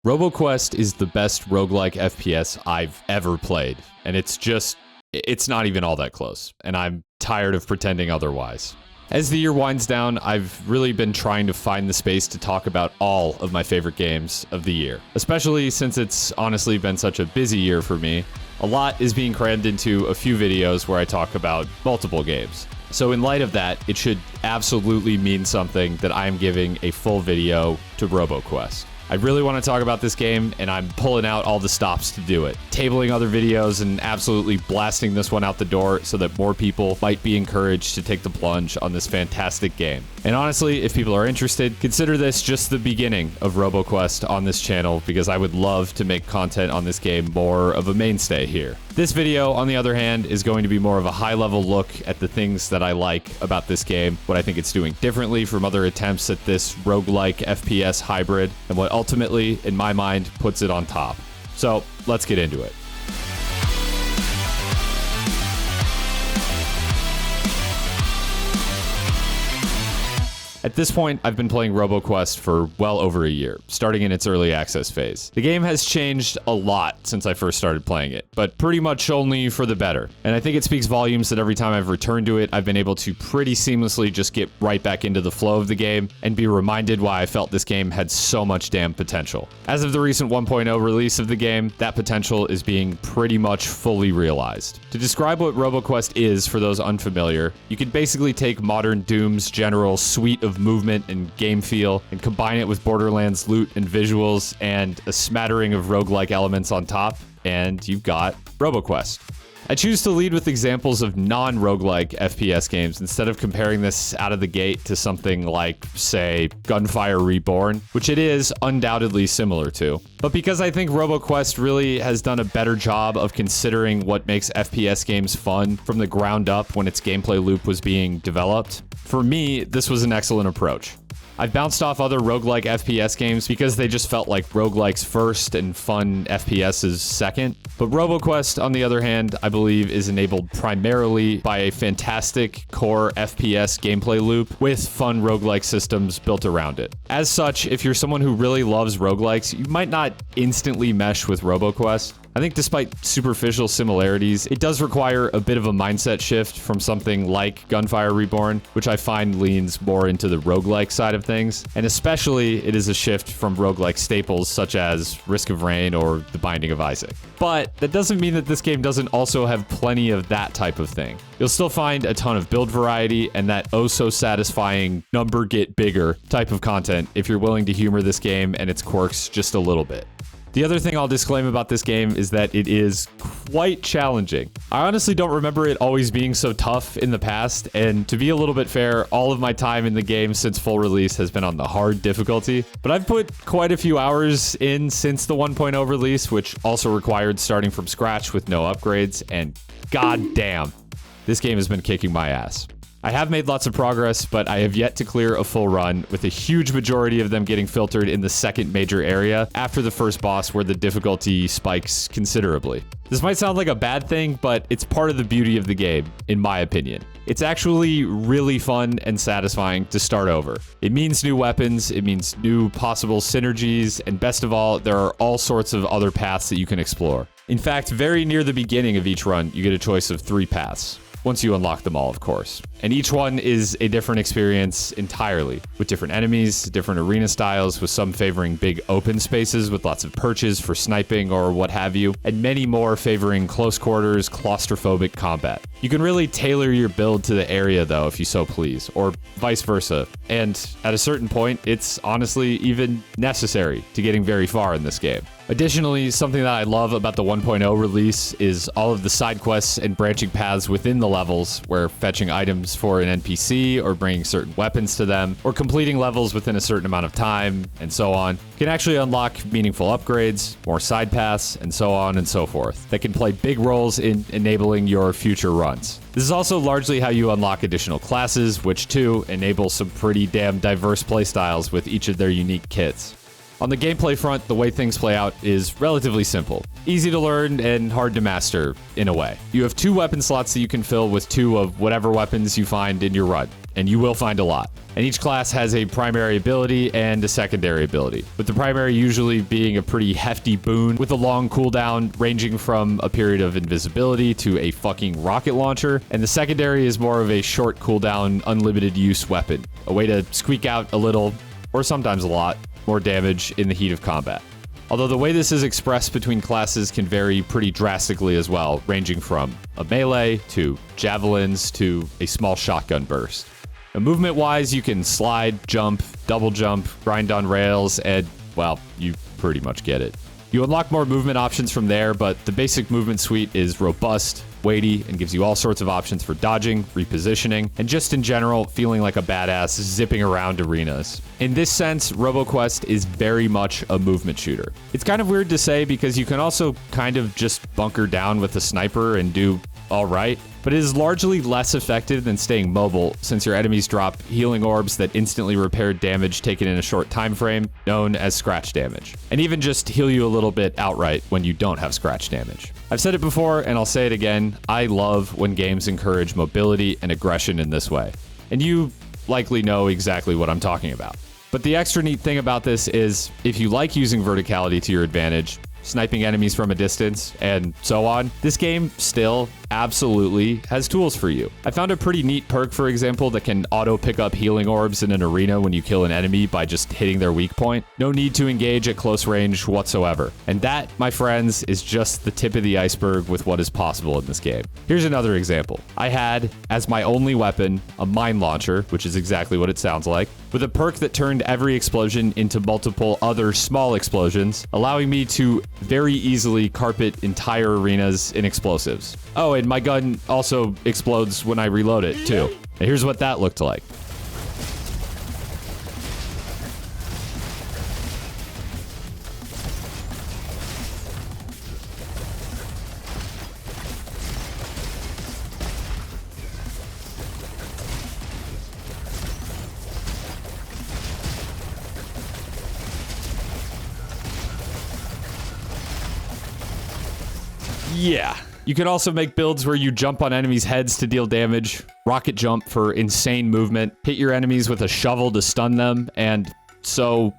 Roboquest is the best roguelike FPS I've ever played, and it's not even all that close, and I'm tired of pretending otherwise. As the year winds down, I've really been trying to find the space to talk about all of my favorite games of the year, especially since it's honestly been such a busy year for me. A lot is being crammed into a few videos where I talk about multiple games. So in light of that, it should absolutely mean something that I'm giving a full video to Roboquest. I really want to talk about this game, and I'm pulling out all the stops to do it. Tabling other videos and absolutely blasting this one out the door so that more people might be encouraged to take the plunge on this fantastic game. And honestly, if people are interested, consider this just the beginning of Roboquest on this channel, because I would love to make content on this game more of a mainstay here. This video, on the other hand, is going to be more of a high-level look at the things that I like about this game, what I think it's doing differently from other attempts at this roguelike FPS hybrid, and what ultimately, in my mind, puts it on top. So, let's get into it. At this point, I've been playing Roboquest for well over a year, starting in its early access phase. The game has changed a lot since I first started playing it, but pretty much only for the better. And I think it speaks volumes that every time I've returned to it, I've been able to pretty seamlessly just get right back into the flow of the game and be reminded why I felt this game had so much damn potential. As of the recent 1.0 release of the game, that potential is being pretty much fully realized. To describe what Roboquest is for those unfamiliar, you could basically take modern Doom's general suite of movement and game feel and combine it with Borderlands loot and visuals and a smattering of roguelike elements on top, and you've got Roboquest. I choose to lead with examples of non-roguelike FPS games instead of comparing this out of the gate to something like, say, Gunfire Reborn, which it is undoubtedly similar to. But because I think Roboquest really has done a better job of considering what makes FPS games fun from the ground up when its gameplay loop was being developed, for me, this was an excellent approach. I've bounced off other roguelike FPS games because they just felt like roguelikes first and fun FPSs second. But Roboquest, on the other hand, I believe is enabled primarily by a fantastic core FPS gameplay loop with fun roguelike systems built around it. As such, if you're someone who really loves roguelikes, you might not instantly mesh with Roboquest. I think despite superficial similarities, it does require a bit of a mindset shift from something like Gunfire Reborn, which I find leans more into the roguelike side of things, and especially it is a shift from roguelike staples such as Risk of Rain or The Binding of Isaac. But that doesn't mean that this game doesn't also have plenty of that type of thing. You'll still find a ton of build variety and that oh-so-satisfying number get bigger type of content if you're willing to humor this game and its quirks just a little bit. The other thing I'll disclaim about this game is that it is quite challenging. I honestly don't remember it always being so tough in the past, and to be a little bit fair, all of my time in the game since full release has been on the hard difficulty, but I've put quite a few hours in since the 1.0 release, which also required starting from scratch with no upgrades, and goddamn, this game has been kicking my ass. I have made lots of progress, but I have yet to clear a full run, with a huge majority of them getting filtered in the second major area after the first boss, where the difficulty spikes considerably. This might sound like a bad thing, but it's part of the beauty of the game, in my opinion. It's actually really fun and satisfying to start over. It means new weapons, it means new possible synergies, and best of all, there are all sorts of other paths that you can explore. In fact, very near the beginning of each run, you get a choice of 3 paths. Once you unlock them all, of course. And each one is a different experience entirely, with different enemies, different arena styles, with some favoring big open spaces with lots of perches for sniping or what have you, and many more favoring close quarters, claustrophobic combat. You can really tailor your build to the area though, if you so please, or vice versa. And at a certain point, it's honestly even necessary to getting very far in this game. Additionally, something that I love about the 1.0 release is all of the side quests and branching paths within the levels, where fetching items for an NPC or bringing certain weapons to them, or completing levels within a certain amount of time, and so on, can actually unlock meaningful upgrades, more side paths, and so on and so forth, that can play big roles in enabling your future runs. This is also largely how you unlock additional classes, which too enable some pretty damn diverse playstyles with each of their unique kits. On the gameplay front, the way things play out is relatively simple. Easy to learn and hard to master, in a way. You have 2 weapon slots that you can fill with 2 of whatever weapons you find in your run. and you will find a lot. And each class has a primary ability and a secondary ability, with the primary usually being a pretty hefty boon with a long cooldown ranging from a period of invisibility to a fucking rocket launcher, and the secondary is more of a short cooldown, unlimited use weapon, a way to squeak out a little, or sometimes a lot, more damage in the heat of combat. Although the way this is expressed between classes can vary pretty drastically as well, ranging from a melee to javelins to a small shotgun burst. Now, movement-wise, you can slide, jump, double jump, grind on rails, and, well, you pretty much get it. You unlock more movement options from there, but the basic movement suite is robust, weighty, and gives you all sorts of options for dodging, repositioning, and just in general, feeling like a badass zipping around arenas. In this sense, Roboquest is very much a movement shooter. It's kind of weird to say because you can also kind of just bunker down with a sniper and do all right, but it is largely less effective than staying mobile since your enemies drop healing orbs that instantly repair damage taken in a short time frame, known as scratch damage, and even just heal you a little bit outright when you don't have scratch damage. I've said it before and I'll say it again, I love when games encourage mobility and aggression in this way, and you likely know exactly what I'm talking about. But the extra neat thing about this is, if you like using verticality to your advantage, sniping enemies from a distance, and so on, this game still absolutely has tools for you. I found a pretty neat perk, for example, that can auto pick up healing orbs in an arena when you kill an enemy by just hitting their weak point. No need to engage at close range whatsoever. And that, my friends, is just the tip of the iceberg with what is possible in this game. Here's another example. I had, as my only weapon, a mine launcher, which is exactly what it sounds like, with a perk that turned every explosion into multiple other small explosions, allowing me to very easily carpet entire arenas in explosives. Oh, and my gun also explodes when I reload it, too. And here's what that looked like. Yeah. You can also make builds where you jump on enemies' heads to deal damage, rocket jump for insane movement, hit your enemies with a shovel to stun them, and so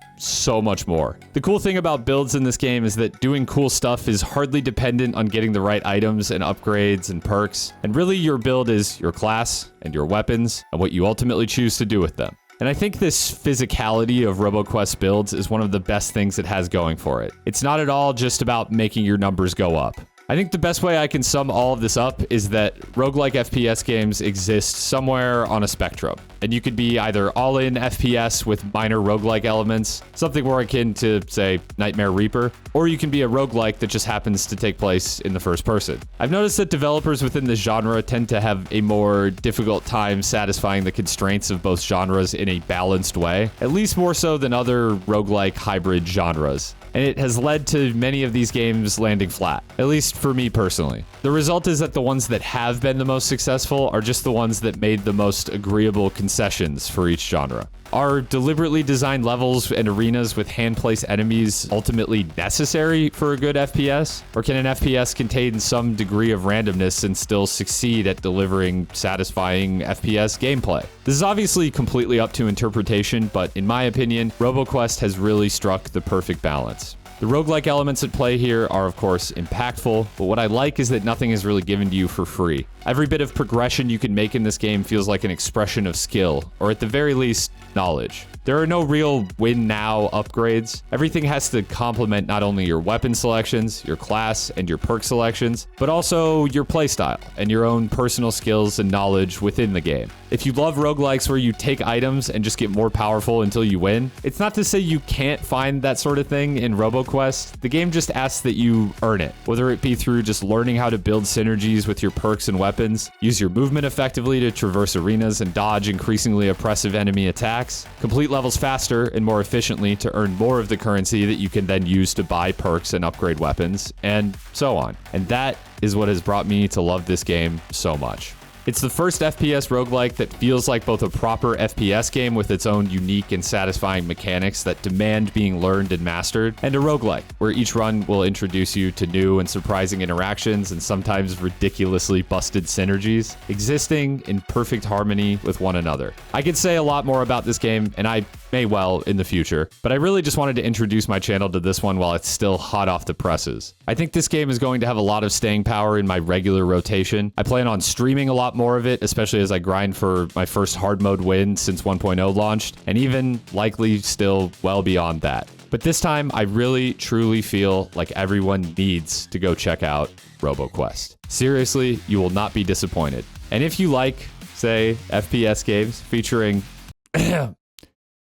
much more. The cool thing about builds in this game is that doing cool stuff is hardly dependent on getting the right items and upgrades and perks, and really your build is your class and your weapons and what you ultimately choose to do with them. And I think this physicality of Roboquest builds is one of the best things it has going for it. It's not at all just about making your numbers go up. I think the best way I can sum all of this up is that roguelike FPS games exist somewhere on a spectrum. And you could be either all-in FPS with minor roguelike elements, something more akin to, say, Nightmare Reaper, or you can be a roguelike that just happens to take place in the first person. I've noticed that developers within this genre tend to have a more difficult time satisfying the constraints of both genres in a balanced way, at least more so than other roguelike hybrid genres. And it has led to many of these games landing flat, at least for me personally. The result is that the ones that have been the most successful are just the ones that made the most agreeable concessions for each genre. Are deliberately designed levels and arenas with hand-placed enemies ultimately necessary for a good FPS? Or can an FPS contain some degree of randomness and still succeed at delivering satisfying FPS gameplay? This is obviously completely up to interpretation, but in my opinion, Roboquest has really struck the perfect balance. The roguelike elements at play here are, of course, impactful, but what I like is that nothing is really given to you for free. Every bit of progression you can make in this game feels like an expression of skill, or at the very least, knowledge. There are no real win now upgrades. Everything has to complement not only your weapon selections, your class, and your perk selections, but also your playstyle and your own personal skills and knowledge within the game. If you love roguelikes where you take items and just get more powerful until you win, it's not to say you can't find that sort of thing in Roboquest. The game just asks that you earn it, whether it be through just learning how to build synergies with your perks and weapons, use your movement effectively to traverse arenas and dodge increasingly oppressive enemy attacks, complete levels faster and more efficiently to earn more of the currency that you can then use to buy perks and upgrade weapons, and so on. And that is what has brought me to love this game so much. It's the first FPS roguelike that feels like both a proper FPS game with its own unique and satisfying mechanics that demand being learned and mastered, and a roguelike, where each run will introduce you to new and surprising interactions and sometimes ridiculously busted synergies, existing in perfect harmony with one another. I could say a lot more about this game, and I may well in the future, but I really just wanted to introduce my channel to this one while it's still hot off the presses. I think this game is going to have a lot of staying power in my regular rotation. I plan on streaming a lot more of it, especially as I grind for my first hard mode win since 1.0 launched, and even likely still well beyond that. But this time, I really, truly feel like everyone needs to go check out Roboquest. Seriously, you will not be disappointed. And if you like, say, FPS games featuring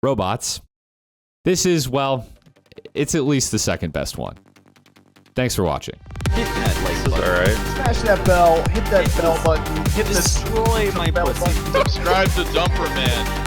robots, this is, well, it's at least the second best one. Thanks for watching. Hit that like button. Alright. Smash that bell, hit that bell button, hit Destroy my bell pussy. button. Subscribe to Dumper Man.